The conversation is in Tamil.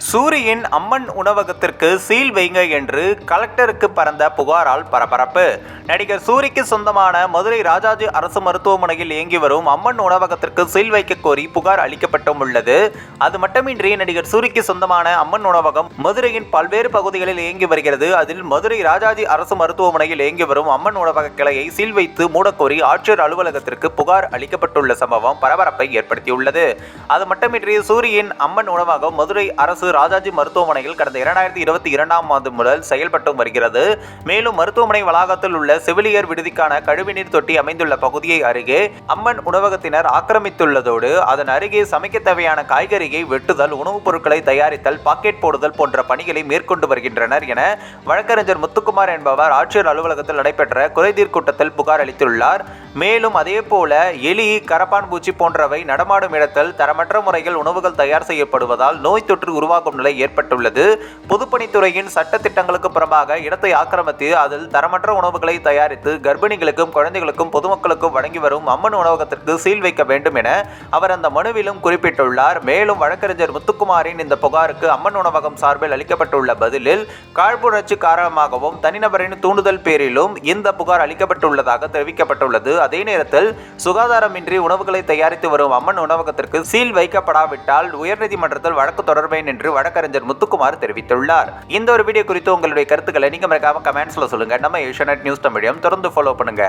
சூரியின் அம்மன் உணவகத்திற்கு சீல் வைங்க என்று கலெக்டருக்கு பறந்த புகாரால் பரபரப்பு. நடிகர் சூரிக்கு சொந்தமான மதுரை ராஜாஜி அரசு மருத்துவமனையில் இயங்கி வரும் அம்மன் உணவகத்திற்கு சீல் வைக்க கோரி புகார் அளிக்கப்பட்டும் உள்ளது. அது மட்டுமின்றி நடிகர் சூரிக்கு சொந்தமான அம்மன் உணவகம் மதுரையின் பல்வேறு பகுதிகளில் இயங்கி வருகிறது. அதில் மதுரை ராஜாஜி அரசு மருத்துவமனையில் இயங்கி வரும் அம்மன் உணவக கிளையை சீல் வைத்து மூடக்கோரி ஆட்சியர் அலுவலகத்திற்கு புகார் அளிக்கப்பட்டுள்ள சம்பவம் பரபரப்பை ஏற்படுத்தியுள்ளது. அது மட்டுமின்றி சூரியின் அம்மன் உணவகம் மதுரை அரசு ராஜாஜி மருத்துவமனையில் கடந்த 2022ஆம் ஆண்டு முதல் செயல்பட்டு வருகிறது. மேலும் மருத்துவமனை வளாகத்தில் உள்ள செவிலியர் விடுதிக்கான கழிவுநீர் தொட்டி அமைந்துள்ள பகுதியை அருகே அம்மன் உணவகத்தினர் ஆக்கிரமித்துள்ளதோடு அதன் அருகே சமைக்க தேவையான காய்கறியை வெட்டுதல், உணவுப் பொருட்களை தயாரித்தல், பாக்கெட் போடுதல் போன்ற பணிகளை மேற்கொண்டு வருகின்றனர் என வழக்கறிஞர் முத்துக்குமார் என்பவர் ஆட்சியர் அலுவலகத்தில் நடைபெற்ற குறைதீர் கூட்டத்தில் புகார் அளித்துள்ளார். மேலும் அதேபோல எலி, கரப்பான் பூச்சி போன்றவை நடமாடும் இடத்தில் தரமற்ற முறையில் உணவுகள் தயார் செய்யப்படுவதால் நோய் தொற்று உருவாகும் நிலை ஏற்பட்டுள்ளது. பொதுப்பணித்துறையின் சட்ட திட்டங்களுக்கு புறம்பாக இடத்தை ஆக்கிரமித்து அதில் தரமற்ற உணவுகளை தயாரித்து கர்ப்பிணிகளுக்கும் குழந்தைகளுக்கும் பொதுமக்களுக்கும் வழங்கி வரும் அம்மன் உணவகத்திற்கு சீல் வைக்க வேண்டும் என அவர் அந்த மனுவிலும் குறிப்பிட்டுள்ளார். மேலும் வழக்கறிஞர் முத்துக்குமாரின் இந்த புகாருக்கு அம்மன் உணவகம் சார்பில் அளிக்கப்பட்டுள்ள பதிலில் காழ்ப்புணர்ச்சி காரணமாகவும் தனிநபரின் தூண்டுதல் பேரிலும் இந்த புகார் அளிக்கப்பட்டுள்ளதாக தெரிவிக்கப்பட்டுள்ளது. அதே நேரத்தில் சுகாதாரமின்றி உணவுகளை தயாரித்து வரும் அம்மன் உணவகத்திற்கு சீல் வைக்கப்படாவிட்டால் உயர்நீதிமன்றத்தில் வழக்கு தொடர்வேன் என்று வழக்கறிஞர் முத்துக்குமார் தெரிவித்துள்ளார். இந்த ஒரு வீடியோ குறித்து உங்களுடைய கருத்துக்களை நீங்க மறக்காம கமெண்ட்ஸ்ல சொல்லுங்க. நம்ம ஏஷியாநெட் நியூஸ் தமிழையும் தொடர்ந்து ஃபாலோ பண்ணுங்க.